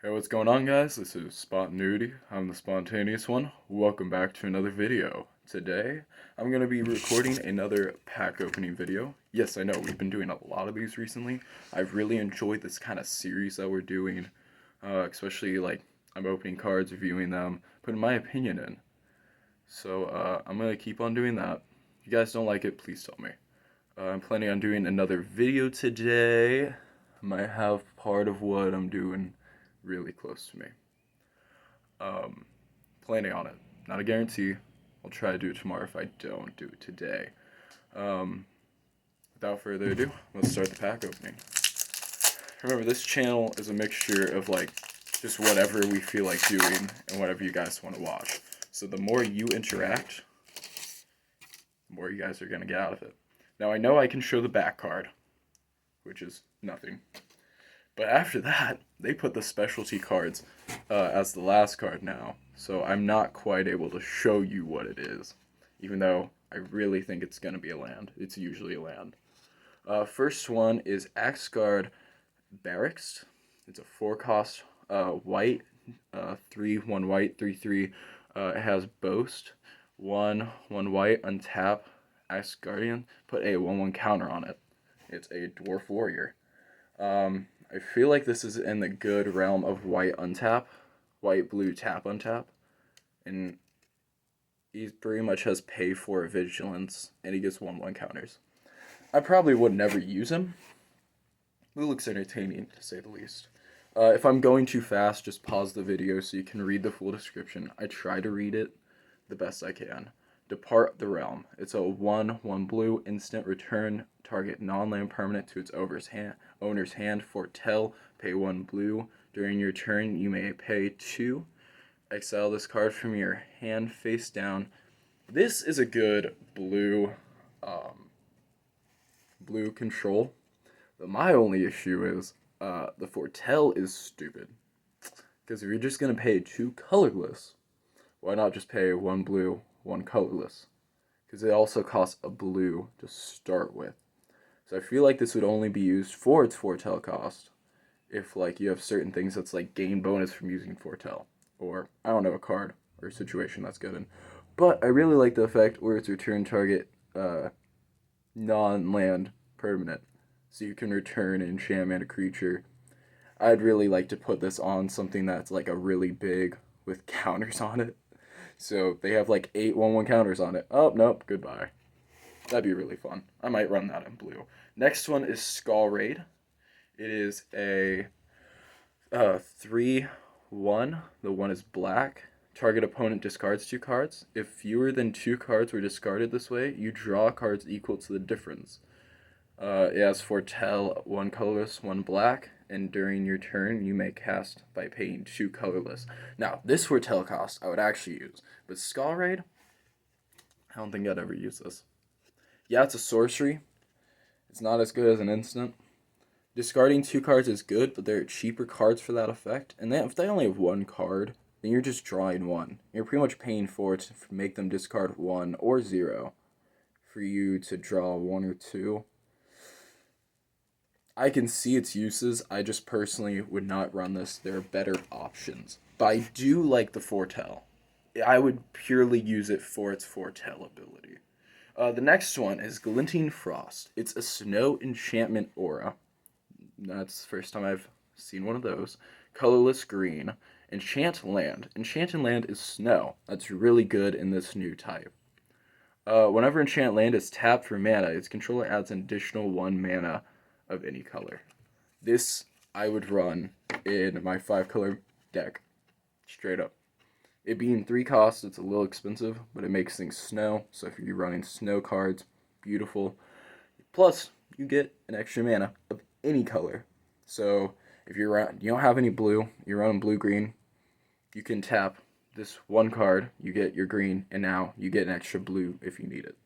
Hey, what's going on, guys? This is Spontaneity. I'm the spontaneous one. Welcome back to another video. Today, I'm going to be recording another pack opening video. Yes, I know, we've been doing a lot of these recently. I've really enjoyed this kind of series that we're doing, especially like I'm opening cards, reviewing them, putting my opinion in. So, I'm going to keep on doing that. If you guys don't like it, please tell me. I'm planning on doing another video today. Might have part of what I'm doing really close to me. Um, Planning on it. Not a guarantee. I'll try to do it tomorrow if I don't do it today. Um, Without further ado, let's start the pack opening. Remember, this channel is a mixture of like just whatever we feel like doing and whatever you guys want to watch. So the more you interact, the more you guys are going to get out of it. Now, I know I can show the back card, which is nothing. But after that, they put the specialty cards as the last card now. So I'm not quite able to show you what it is, even though I really think it's going to be a land. It's usually a land. First one is Asgard Barracks. It's a 4-cost white, 3/1 white, 3/3. It has Boast, 1/1 white, untap, Asgardian. Put a 1/1 counter on it. It's a dwarf warrior. I feel like this is in the good realm of white untap, white blue tap untap, and he pretty much has pay for vigilance, and he gets 1/1 counters. I probably would never use him. It looks entertaining, to say the least. If I'm going too fast, just pause the video so you can read the full description. I try to read it the best I can. Depart the Realm. It's a 1/1 blue instant return target non-land permanent to its owner's hand. Foretell, pay 1 blue. During your turn, you may pay 2. Exile this card from your hand face down. This is a good blue control. But my only issue is the Foretell is stupid. Because if you're just going to pay 2 colorless, why not just pay 1 blue, 1 colorless? Because it also costs a blue to start with. So I feel like this would only be used for its Foretell cost if like you have certain things that's like gain bonus from using Foretell. Or, I don't know, a card or a situation that's good in. But I really like the effect where it's return target non-land permanent. So you can return an enchantment, a creature. I'd really like to put this on something that's like a really big with counters on it. So they have like 8 1/1 counters on it. Oh, nope, goodbye. That'd be really fun. I might run that in blue. Next one is Skull Raid. It is a 3/1. The one is black. Target opponent discards 2 cards. If fewer than 2 cards were discarded this way, you draw cards equal to the difference. It has Foretell, 1 colorless, 1 black, and during your turn, you may cast by paying 2 colorless. Now, this Foretell cost I would actually use, but Skull Raid, I don't think I'd ever use this. Yeah, it's a sorcery. It's not as good as an instant. Discarding 2 cards is good, but there are cheaper cards for that effect. And then if they only have 1 card, then you're just drawing 1. You're pretty much paying for it to make them discard 1 or 0 for you to draw 1 or 2. I can see its uses. I just personally would not run this. There are better options. But I do like the Foretell. I would purely use it for its Foretell ability. The next one is Glinting Frost. It's a snow enchantment aura. That's the first time I've seen one of those. Colorless green. Enchant land. Enchanted land is snow. That's really good in this new type. Whenever enchant land is tapped for mana, its controller adds an additional 1 mana of any color. This I would run in my 5-color deck. Straight up. It being 3 costs, it's a little expensive, but it makes things snow. So if you're running snow cards, beautiful. Plus, you get an extra mana of any color. So if you don't have any blue, you're running blue-green, you can tap this 1 card, you get your green, and now you get an extra blue if you need it.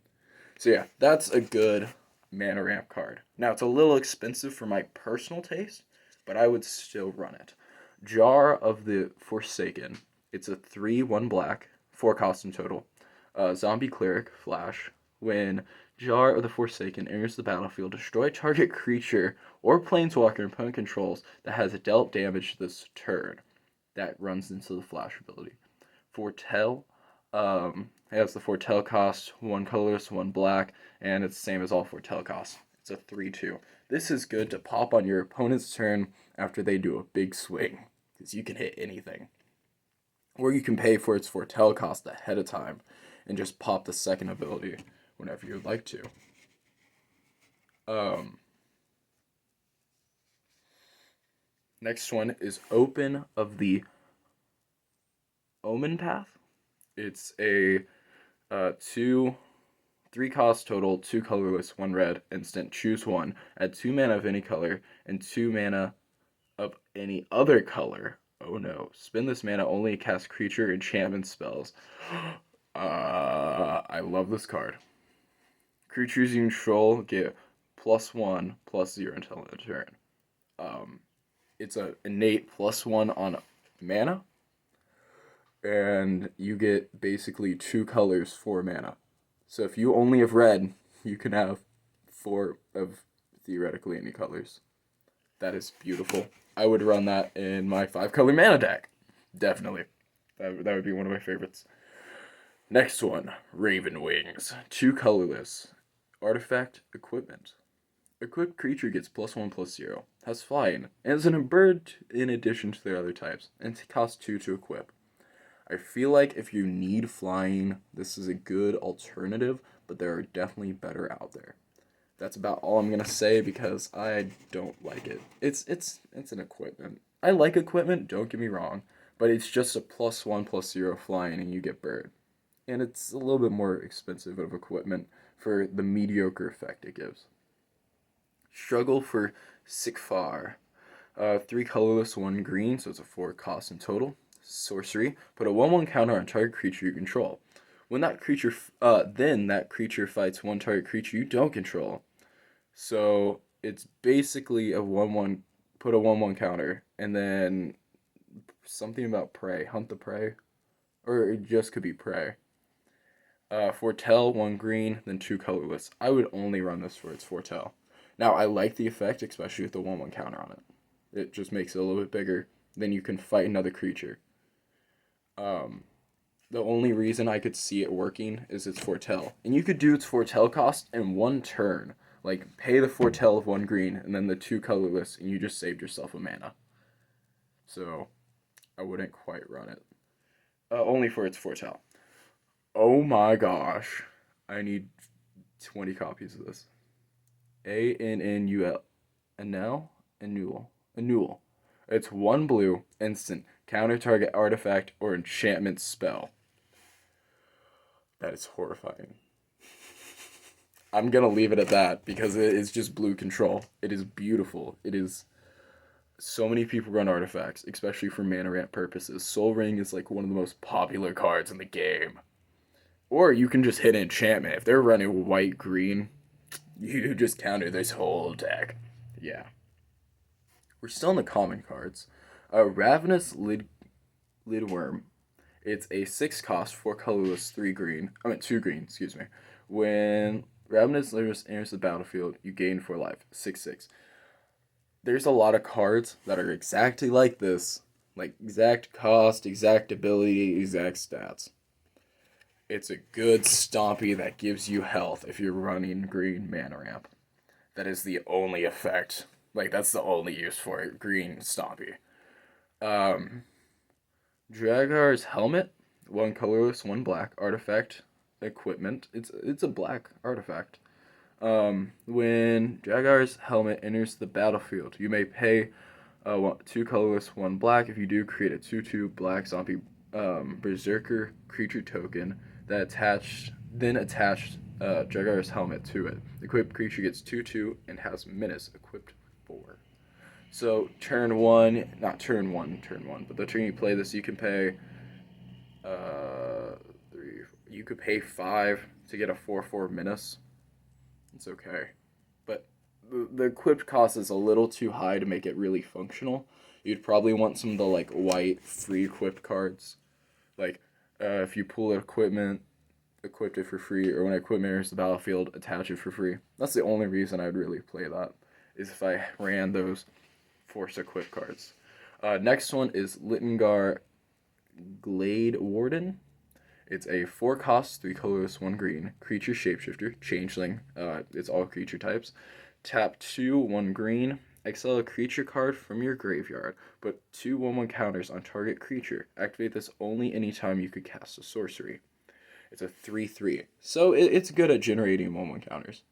So yeah, that's a good mana ramp card. Now, it's a little expensive for my personal taste, but I would still run it. Jar of the Forsaken. It's a 3/1 black, 4 cost in total. Zombie Cleric, Flash. When Jar of the Forsaken enters the battlefield. Destroy target creature or planeswalker opponent controls that has dealt damage this turn. That runs into the flash ability. Foretell has the Foretell cost, 1 colorless, 1 black, and it's the same as all Foretell costs. It's a 3/2. This is good to pop on your opponent's turn after they do a big swing, because you can hit anything. Or you can pay for its Foretell cost ahead of time and just pop the second ability whenever you'd like to. Next one is Open of the Omen Path. It's a 3 cost total, 2 colorless, 1 red, instant, choose 1, add 2 mana of any color, and 2 mana of any other color. Oh no. Spend this mana only to cast creature enchantment spells. I love this card. Creatures you control get +1, +0 until end of turn. It's an innate +1 on mana, and you get basically 2 colors, 4 mana. So if you only have red, you can have 4 of theoretically any colors. That is beautiful. I would run that in my 5-color mana deck. Definitely. That would be one of my favorites. Next one, Raven Wings. 2 colorless. Artifact equipment. Equipped creature gets +1/+0. Has flying. And is a bird in addition to their other types. And it costs 2 to equip. I feel like if you need flying, this is a good alternative, but there are definitely better out there. That's about all I'm gonna say because I don't like it. It's an equipment. I like equipment, don't get me wrong, but it's just a +1/+0 flying and you get bird. And it's a little bit more expensive of equipment for the mediocre effect it gives. Struggle for Sikfar. 3 colorless, 1 green, so it's a 4 cost in total. Sorcery. Put a 1/1 counter on target creature you control. When that creature, then that creature fights 1 target creature you don't control. So it's basically a 1/1. Put a 1/1 counter, and then something about prey. Hunt the prey, or it just could be prey. Foretell, 1 green, then 2 colorless. I would only run this for its Foretell. Now, I like the effect, especially with the 1/1 counter on it. It just makes it a little bit bigger. Then you can fight another creature. The only reason I could see it working is its Foretell. And you could do its Foretell cost in 1 turn. Like, pay the Foretell of 1 green, and then the 2 colorless, and you just saved yourself a mana. So, I wouldn't quite run it. Only for its Foretell. Oh my gosh. I need 20 copies of this. ANNUL. Annual. It's 1 blue, instant, counter target artifact or enchantment spell. That is horrifying. I'm gonna leave it at that because it is just blue control. It is beautiful. It is. So many people run artifacts, especially for mana ramp purposes. Soul Ring is like one of the most popular cards in the game. Or you can just hit enchantment. If they're running white-green, you just counter this whole deck. Yeah. We're still in the common cards. Ravenous Lidworm. It's a 6 cost, 4 colorless, 2 green, excuse me. When Ravenous Lidworm enters the battlefield, you gain 4 life. 6/6. There's a lot of cards that are exactly like this. Like exact cost, exact ability, exact stats. It's a good Stompy that gives you health if you're running green mana ramp. That is the only effect. Like, that's the only use for it. Green Stompy. Dragar's Helmet. 1 colorless, 1 black. Artifact. Equipment. It's a black artifact. When Dragar's Helmet enters the battlefield, you may pay 2 colorless, 1 black. If you do, create a 2/2 black zombie berserker creature token that attach Dragar's Helmet to it. The equipped creature gets 2/2 and has menace equipped 4. So turn one, but the turn you play this, you can pay you could pay 5 to get a 4/4 menace. It's okay, but the equipped cost is a little too high to make it really functional. You'd probably want some of the like white free equipped cards, like if you pull equipment, equipped it for free, or when I equip mirrors the battlefield, attach it for free. That's the only reason I'd really play that, is if I ran those force equip cards. Next one is Littengar Glade Warden. It's a 4 cost, 3 colorless, 1 green creature shapeshifter, changeling. It's all creature types. Tap 2, 1 green. Exile a creature card from your graveyard. Put 2 1/1 counters on target creature. Activate this only anytime you could cast a sorcery. It's a 3/3, so it's good at generating 1/1 counters.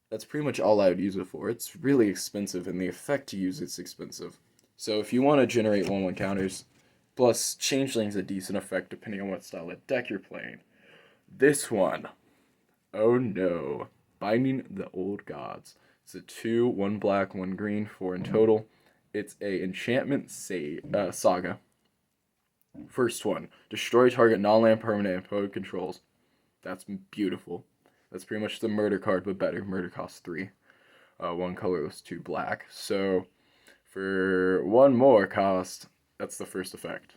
That's pretty much all I would use it for. It's really expensive, and the effect to use it's expensive. So if you want to generate 1/1 counters, plus Changeling's a decent effect depending on what style of deck you're playing. This one, oh no, Binding the Old Gods. It's a 2, 1 black, 1 green, 4 in total. It's a enchantment saga. First one, destroy target non-land permanent and opponent controls. That's beautiful. That's pretty much the murder card, but better. Murder costs 3. 1 colorless, 2 black. So for 1 more cost, that's the first effect.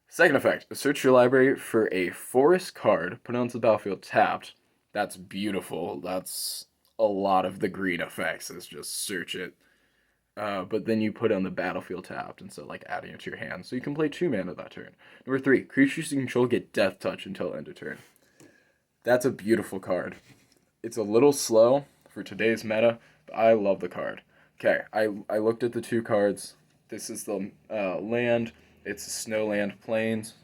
Second effect, search your library for a forest card, put it onto the battlefield tapped. That's beautiful. That's a lot of the green effects, is just search it. But then you put it on the battlefield tapped instead of like adding it to your hand. So you can play 2 mana that turn. Number 3, creatures you control get death touch until end of turn. That's a beautiful card. It's a little slow for today's meta, but I love the card. Okay, I looked at the 2 cards. This is the land. It's Snowland Plains.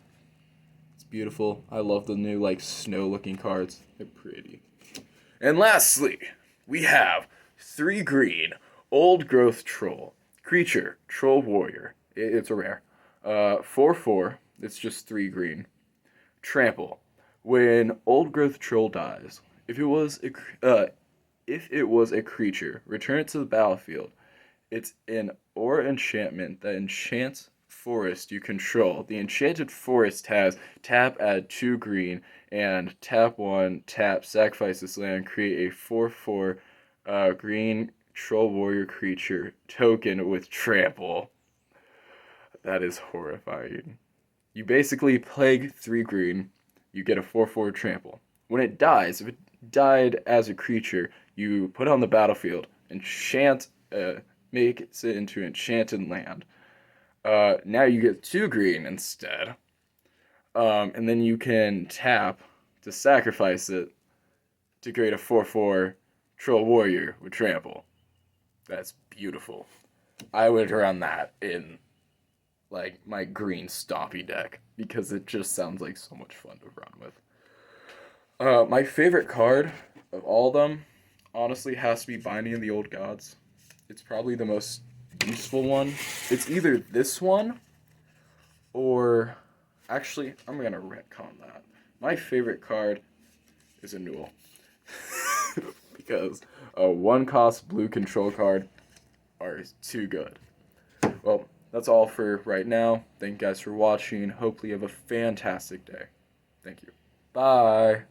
It's beautiful. I love the new like snow-looking cards. They're pretty. And lastly, we have 3 green, Old Growth Troll. Creature, Troll Warrior. It's a rare. 4/4. It's just 3 green. Trample. When Old Growth Troll dies, if it was a creature, return it to the battlefield. It's an aura enchantment that enchants forest you control. The enchanted forest has tap, add 2 green, and tap 1, tap, sacrifice this land, create a 4/4 green Troll Warrior creature token with trample. That is horrifying. You basically plague 3 green, you get a 4/4 trample. When it dies, if it died as a creature, you put it on the battlefield, enchant, make it into enchanted land. Now you get 2 green instead. And then you can tap to sacrifice it to create a 4/4 Troll Warrior with trample. That's beautiful. I would run that in like my green Stompy deck because it just sounds like so much fun to run with. My favorite card of all of them honestly has to be Binding the Old Gods. It's probably the most useful one. It's either this one or actually I'm gonna retcon that. My favorite card is a Newell. Because a 1 cost blue control card are too good. Well, that's all for right now. Thank you guys for watching. Hopefully you have a fantastic day. Thank you. Bye.